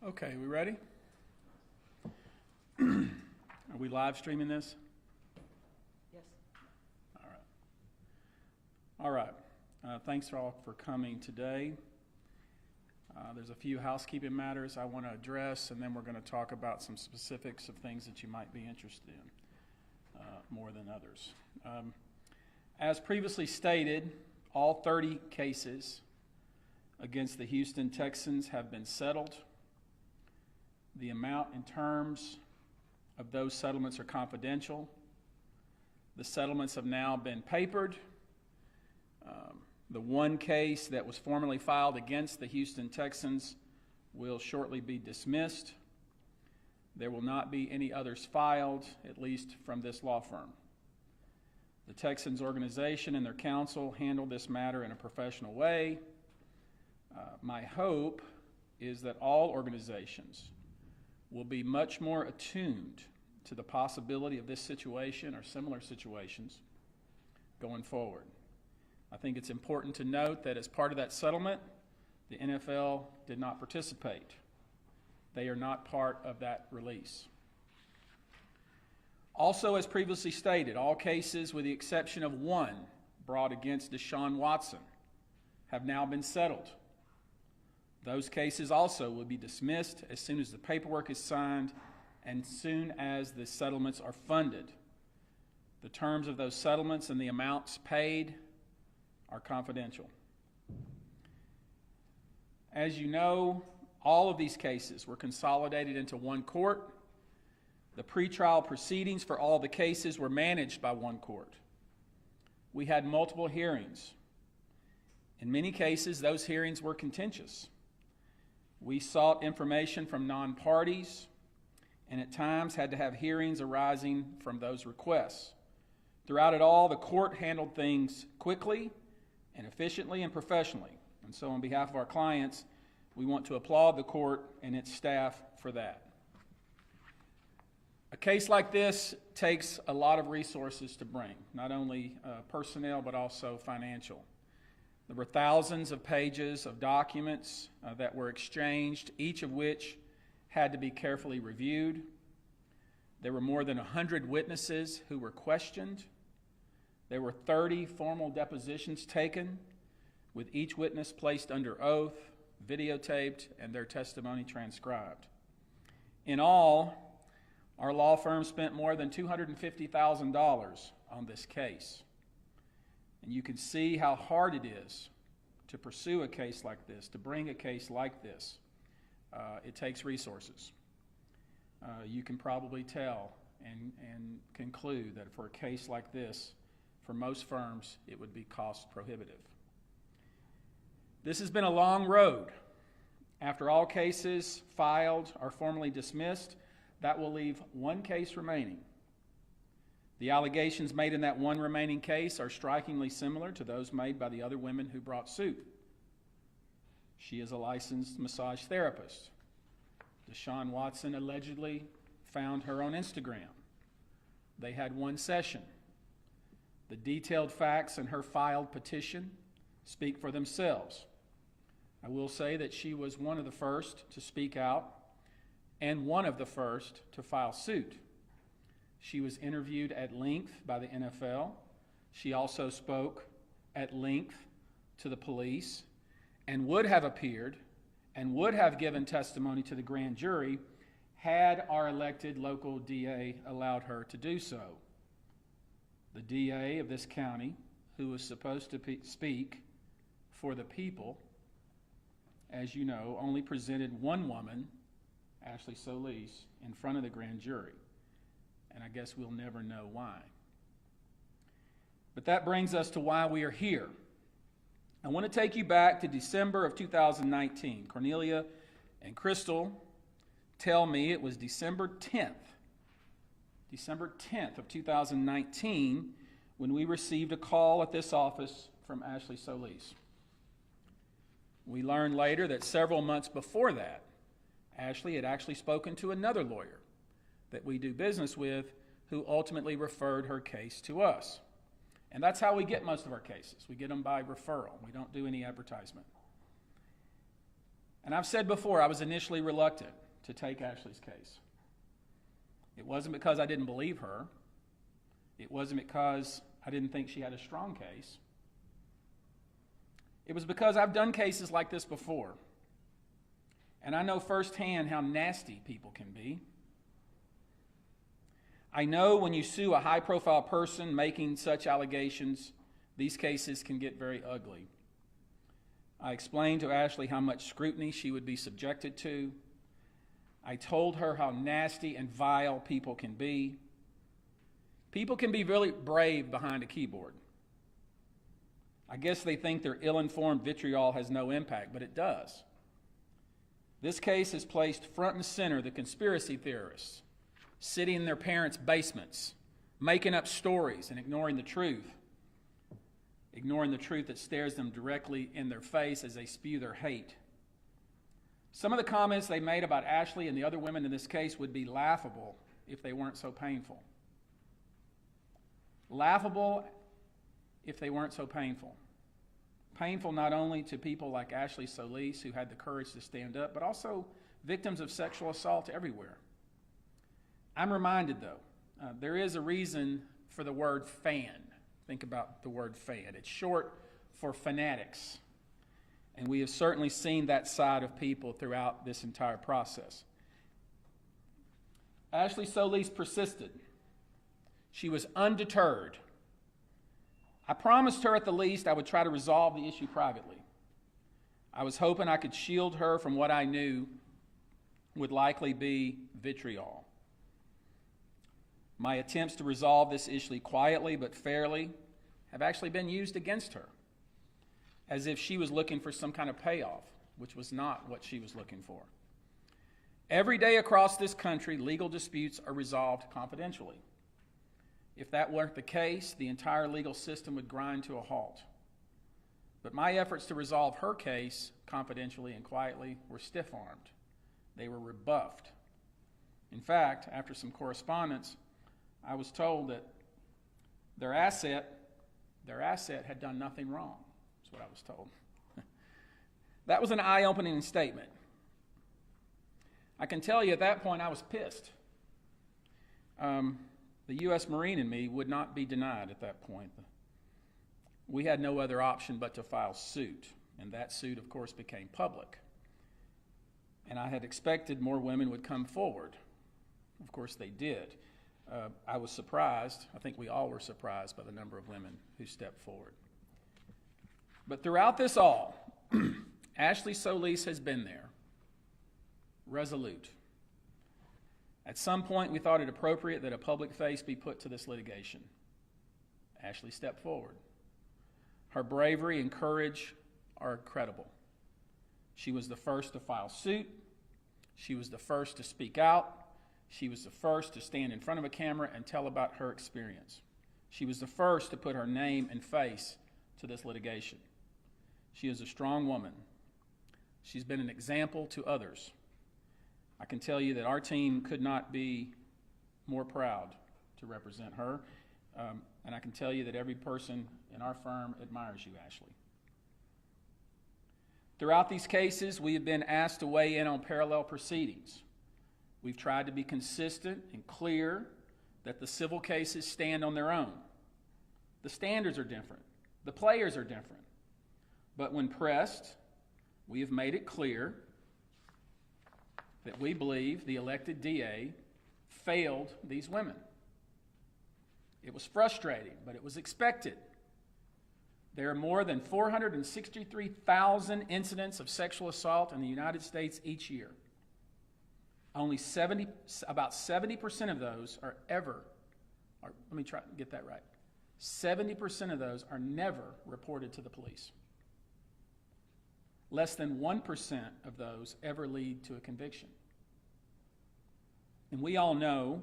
Okay, we ready? Are we live streaming this? Yes. All right. Thanks all for coming today. There's a few housekeeping matters I want to address, and then we're going to talk about some specifics of things that you might be interested in more than others. As previously stated, all 30 cases against the Houston Texans have been settled. The amount and terms of those settlements are confidential. The settlements have now been papered. The one case that was formally filed against the Houston Texans will shortly be dismissed. There will not be any others filed, at least from this law firm. The Texans organization and their counsel handled this matter in a professional way. My hope is that all organizations will be much more attuned to the possibility of this situation or similar situations going forward. I think it's important to note that as part of that settlement, the NFL did not participate. They are not part of that release. Also, as previously stated, all cases with the exception of one brought against Deshaun Watson have now been settled. Those cases also will be dismissed as soon as the paperwork is signed and soon as the settlements are funded. The terms of those settlements and the amounts paid are confidential. As you know, all of these cases were consolidated into one court. The pretrial proceedings for all the cases were managed by one court. We had multiple hearings. In many cases, those hearings were contentious. We sought information from non-parties and at times had to have hearings arising from those requests. Throughout it all, the court handled things quickly and efficiently and professionally. And so on behalf of our clients, we want to applaud the court and its staff for that. A case like this takes a lot of resources to bring, not only personnel but also financial. There were thousands of pages of documents that were exchanged, each of which had to be carefully reviewed. There were more than 100 witnesses who were questioned. There were 30 formal depositions taken, with each witness placed under oath, videotaped, and their testimony transcribed. In all, our law firm spent more than $250,000 on this case. And you can see how hard it is to pursue a case like this, to bring a case like this. It takes resources. You can probably tell and conclude that for a case like this, for most firms, it would be cost prohibitive. This has been a long road. After all cases filed are formally dismissed, that will leave one case remaining. The allegations made in that one remaining case are strikingly similar to those made by the other women who brought suit. She is a licensed massage therapist. Deshaun Watson allegedly found her on Instagram. They had one session. The detailed facts in her filed petition speak for themselves. I will say that she was one of the first to speak out and one of the first to file suit. She was interviewed at length by the NFL. She also spoke at length to the police and would have appeared and would have given testimony to the grand jury had our elected local DA allowed her to do so. The DA of this county, who was supposed to speak for the people, as you know, only presented one woman, Ashley Solis, in front of the grand jury. And I guess we'll never know why. But that brings us to why we are here. I want to take you back to December of 2019. Cornelia and Crystal tell me it was December 10th of 2019 when we received a call at this office from Ashley Solis. We learned later that several months before that, Ashley had actually spoken to another lawyer that we do business with who ultimately referred her case to us. And that's how we get most of our cases. We get them by referral. We don't do any advertisement. And I've said before, I was initially reluctant. to take Ashley's case. It wasn't because I didn't believe her. It wasn't because I didn't think she had a strong case. It was because I've done cases like this before, and I know firsthand how nasty people can be. I know when you sue a high-profile person making such allegations, these cases can get very ugly. I explained to Ashley how much scrutiny she would be subjected to. I told her how nasty and vile people can be. People can be really brave behind a keyboard. I guess they think their ill-informed vitriol has no impact, but it does. This case has placed front and center the conspiracy theorists, sitting in their parents' basements, making up stories and ignoring the truth that stares them directly in their face as they spew their hate. Some of the comments they made about Ashley and the other women in this case would be laughable if they weren't so painful. Laughable if they weren't so painful. Painful not only to people like Ashley Solis, who had the courage to stand up, but also victims of sexual assault everywhere. I'm reminded, though, there is a reason for the word fan. Think about the word fan. It's short for fanatics. And we have certainly seen that side of people throughout this entire process. Ashley Solis persisted. She was undeterred. I promised her at the least I would try to resolve the issue privately. I was hoping I could shield her from what I knew would likely be vitriol. My attempts to resolve this issue quietly but fairly have actually been used against her, as if she was looking for some kind of payoff, which was not what she was looking for. Every day across this country, legal disputes are resolved confidentially. If that weren't the case, the entire legal system would grind to a halt. But my efforts to resolve her case confidentially and quietly were stiff-armed. They were rebuffed. In fact, after some correspondence, I was told that their asset had done nothing wrong. That's what I was told. That was an eye-opening statement. I can tell you at that point I was pissed. The U.S. Marine in me would not be denied at that point. We had no other option but to file suit, and that suit, of course, became public. And I had expected more women would come forward. Of course, they did. I was surprised. I think we all were surprised by the number of women who stepped forward. But throughout this all, Ashley Solis has been there, resolute. At some point, we thought it appropriate that a public face be put to this litigation. Ashley stepped forward. Her bravery and courage are incredible. She was the first to file suit. She was the first to speak out. She was the first to stand in front of a camera and tell about her experience. She was the first to put her name and face to this litigation. She is a strong woman. She's been an example to others. I can tell you that our team could not be more proud to represent her, and I can tell you that every person in our firm admires you, Ashley. Throughout these cases, we have been asked to weigh in on parallel proceedings. We've tried to be consistent and clear that the civil cases stand on their own. The standards are different. The players are different. But when pressed, we have made it clear that we believe the elected DA failed these women. It was frustrating, but it was expected. There are more than 463,000 incidents of sexual assault in the United States each year. Only about 70% of those let me try to get that right. 70% of those are never reported to the police. Less than 1% of those ever lead to a conviction. And we all know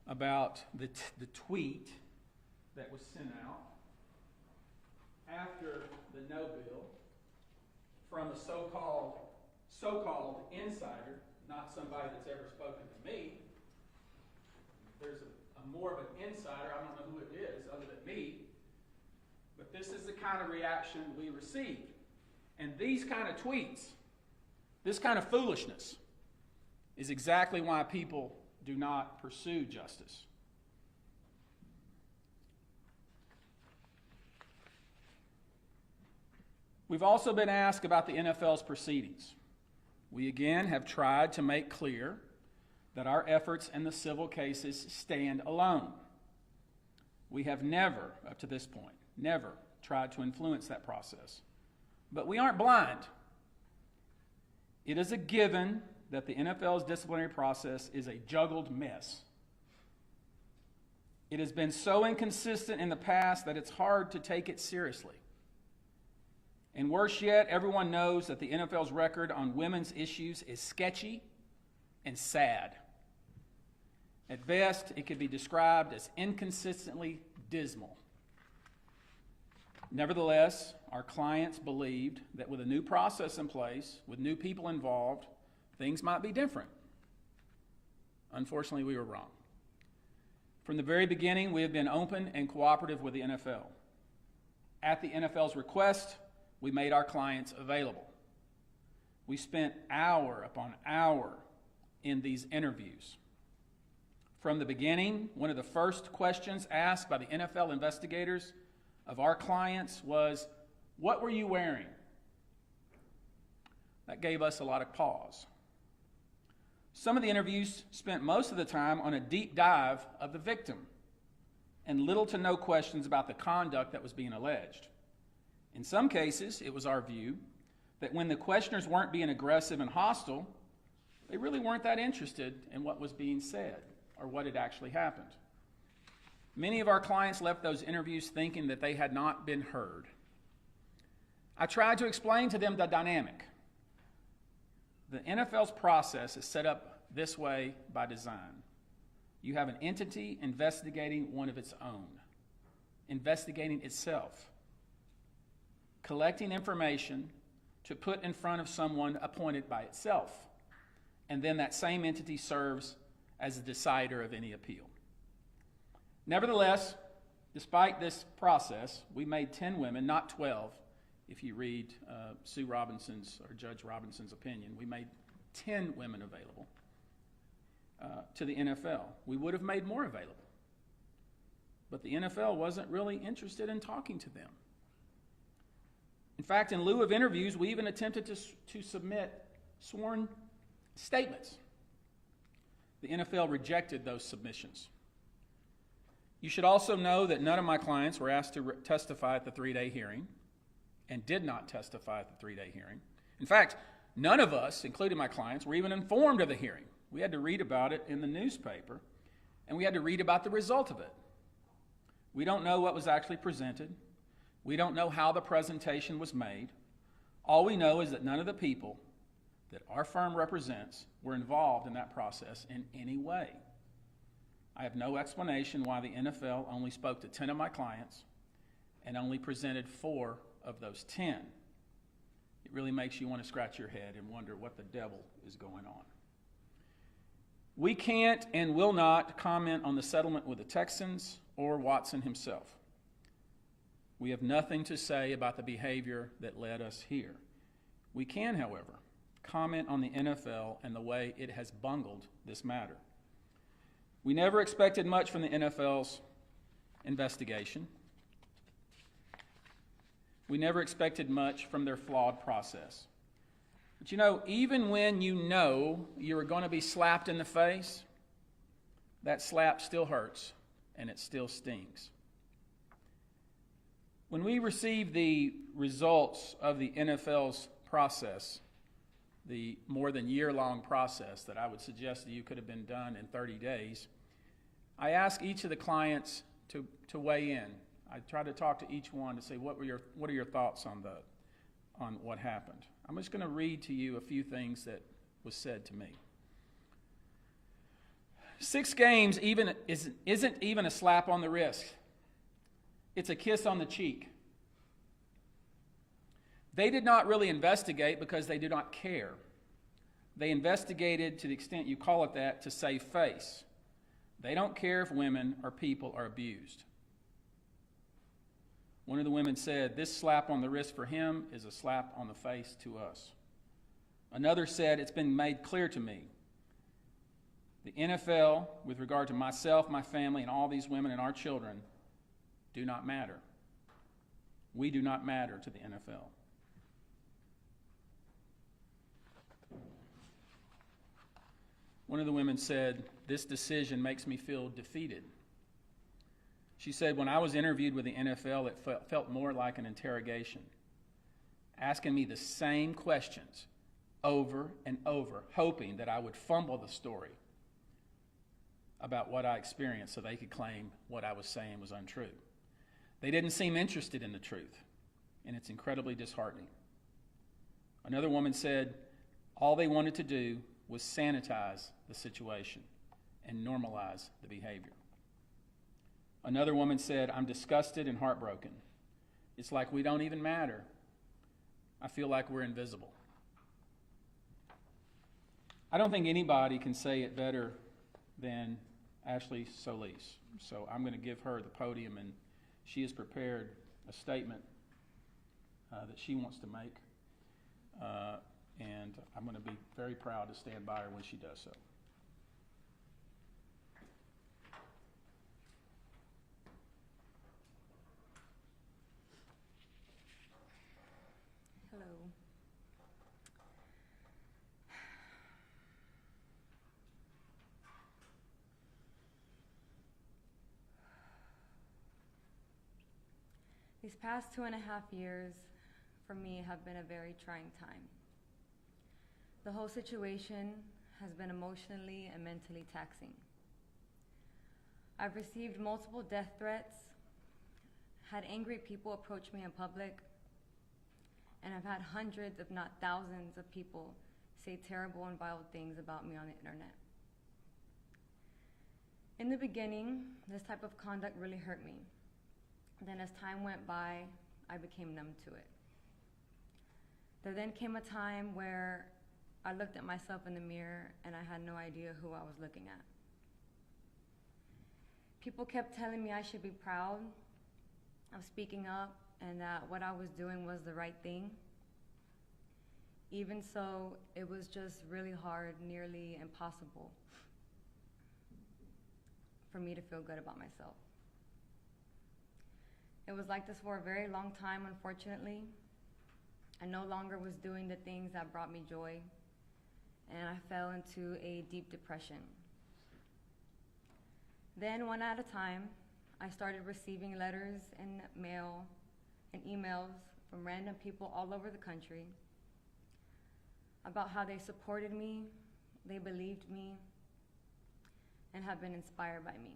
about the tweet that was sent out after the no bill from a so-called insider, not somebody that's ever spoken to me. There's a more of an insider, I don't know who it is other than me, but this is the kind of reaction we received. And these kind of tweets, this kind of foolishness, is exactly why people do not pursue justice. We've also been asked about the NFL's proceedings. We again have tried to make clear that our efforts in the civil cases stand alone. We have never, up to this point, never tried to influence that process. But we aren't blind. It is a given that the NFL's disciplinary process is a juggled mess. It has been so inconsistent in the past that it's hard to take it seriously. And worse yet, everyone knows that the NFL's record on women's issues is sketchy and sad. At best, it could be described as inconsistently dismal. Nevertheless, our clients believed that with a new process in place, with new people involved, things might be different. Unfortunately, we were wrong. From the very beginning, we have been open and cooperative with the NFL. At the NFL's request, we made our clients available. We spent hour upon hour in these interviews. From the beginning, one of the first questions asked by the NFL investigators of our clients was, "What were you wearing?" That gave us a lot of pause. Some of the interviews spent most of the time on a deep dive of the victim and little to no questions about the conduct that was being alleged. In some cases, it was our view that when the questioners weren't being aggressive and hostile, they really weren't that interested in what was being said or what had actually happened. Many of our clients left those interviews thinking that they had not been heard. I tried to explain to them the dynamic. The NFL's process is set up this way by design. You have an entity investigating one of its own, investigating itself, collecting information to put in front of someone appointed by itself, and then that same entity serves as the decider of any appeal. Nevertheless, despite this process, we made 10 women, not 12. If you read Sue Robinson's or Judge Robinson's opinion, we made 10 women available to the NFL. We would have made more available, but the NFL wasn't really interested in talking to them. In fact, in lieu of interviews, we even attempted to submit sworn statements. The NFL rejected those submissions. You should also know that none of my clients were asked to testify at the 3-day hearing and did not testify at the 3-day hearing. In fact, none of us, including my clients, were even informed of the hearing. We had to read about it in the newspaper, and we had to read about the result of it. We don't know what was actually presented. We don't know how the presentation was made. All we know is that none of the people that our firm represents were involved in that process in any way. I have no explanation why the NFL only spoke to 10 of my clients and only presented 4 of those 10. It really makes you want to scratch your head and wonder what the devil is going on. We can't and will not comment on the settlement with the Texans or Watson himself. We have nothing to say about the behavior that led us here. We can, however, comment on the NFL and the way it has bungled this matter. We never expected much from the NFL's investigation. We never expected much from their flawed process. But you know, even when you know you're going to be slapped in the face, that slap still hurts and it still stings. When we received the results of the NFL's process, the more than year-long process that I would suggest to you could have been done in 30 days, I asked each of the clients to weigh in. I tried to talk to each one to say, what are your thoughts on what happened? I'm just going to read to you a few things that was said to me. 6 games isn't even a slap on the wrist. It's a kiss on the cheek. They did not really investigate because they did not care. They investigated, to the extent you call it that, to save face. They don't care if women or people are abused. One of the women said, "This slap on the wrist for him is a slap on the face to us." Another said, "It's been made clear to me The NFL, with regard to myself, my family, and all these women and our children, do not matter. We do not matter to the NFL. One of the women said, "This decision makes me feel defeated." She said, "When I was interviewed with the NFL, it felt more like an interrogation, asking me the same questions over and over, hoping that I would fumble the story about what I experienced so they could claim what I was saying was untrue. They didn't seem interested in the truth, and it's incredibly disheartening." Another woman said, "All they wanted to do was sanitize the situation and normalize the behavior." Another woman said, "I'm disgusted and heartbroken. It's like we don't even matter. I feel like we're invisible." I don't think anybody can say it better than Ashley Solis. So I'm going to give her the podium, and she has prepared a statement that she wants to make. And I'm going to be very proud to stand by her when she does so. Hello. These past 2.5 years for me have been a very trying time. The whole situation has been emotionally and mentally taxing. I've received multiple death threats, had angry people approach me in public, and I've had hundreds, if not thousands, of people say terrible and vile things about me on the internet. In the beginning, this type of conduct really hurt me. Then as time went by, I became numb to it. There then came a time where I looked at myself in the mirror and I had no idea who I was looking at. People kept telling me I should be proud of speaking up and that what I was doing was the right thing. Even so, it was just really hard, nearly impossible for me to feel good about myself. It was like this for a very long time, unfortunately. I no longer was doing the things that brought me joy, and I fell into a deep depression. Then, one at a time, I started receiving letters and mail and emails from random people all over the country about how they supported me, they believed me, and have been inspired by me.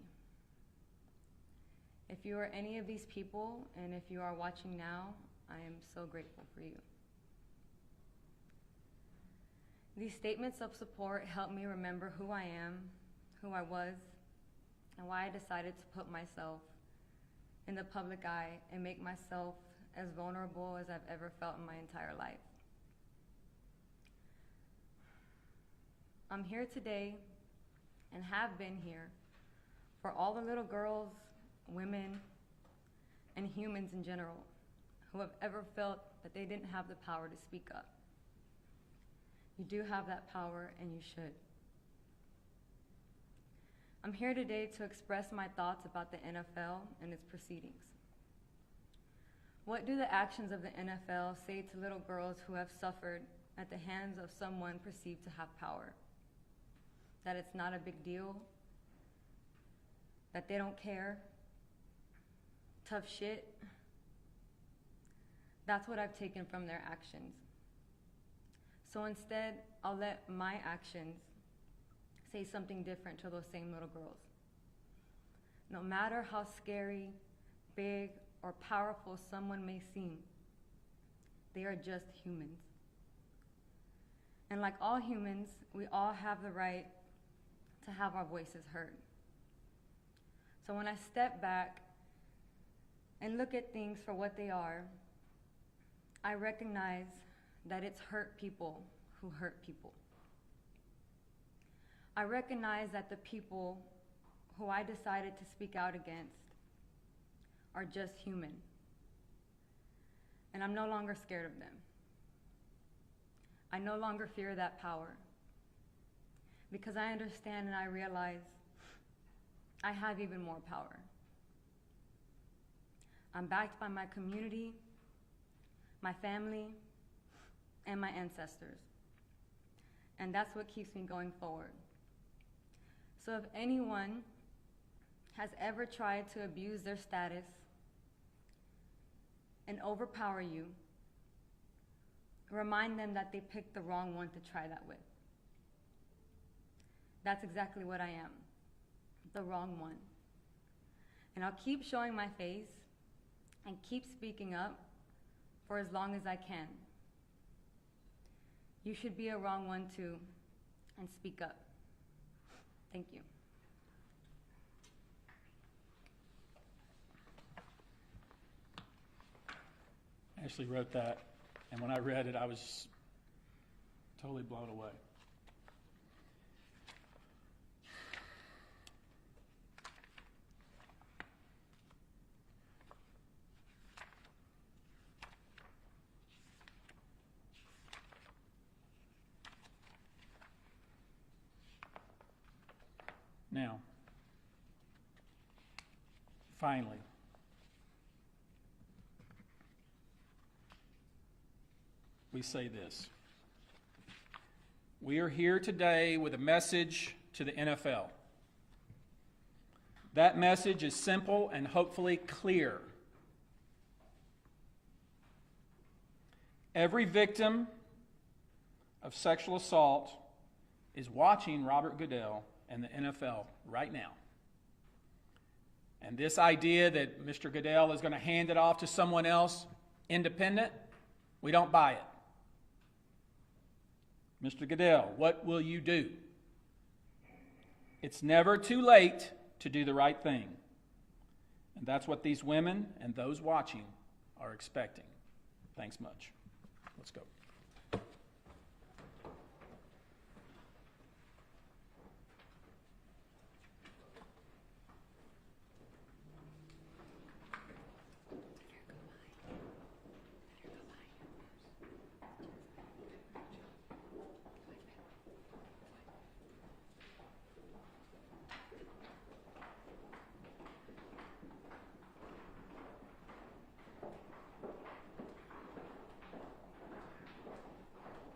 If you are any of these people, and if you are watching now, I am so grateful for you. These statements of support help me remember who I am, who I was, and why I decided to put myself in the public eye and make myself as vulnerable as I've ever felt in my entire life. I'm here today and have been here for all the little girls, women, and humans in general who have ever felt that they didn't have the power to speak up. You do have that power, and you should. I'm here today to express my thoughts about the NFL and its proceedings. What do the actions of the NFL say to little girls who have suffered at the hands of someone perceived to have power? That it's not a big deal? That they don't care? Tough shit? That's what I've taken from their actions. So instead, I'll let my actions say something different to those same little girls. No matter how scary, big, or powerful someone may seem, they are just humans. And like all humans, we all have the right to have our voices heard. So when I step back and look at things for what they are, I recognize that it's hurt people who hurt people. I recognize that the people who I decided to speak out against are just human. And I'm no longer scared of them. I no longer fear that power. because I understand and I realize I have even more power. I'm backed by my community, my family, and my ancestors. And that's what keeps me going forward. So if anyone has ever tried to abuse their status and overpower you, remind them that they picked the wrong one to try that with. That's exactly what I am, the wrong one. And I'll keep showing my face and keep speaking up for as long as I can. You should be a wrong one too, and speak up. Thank you. Ashley wrote that, and when I read it, I was totally blown away. Now, finally, we say this. We are here today with a message to the NFL. That message is simple and hopefully clear. Every victim of sexual assault is watching Robert Goodell and the NFL right now. And this idea that Mr. Goodell is going to hand it off to someone else independent, we don't buy it. Mr. Goodell, what will you do? It's never too late to do the right thing. And that's what these women and those watching are expecting. Thanks much. Let's go.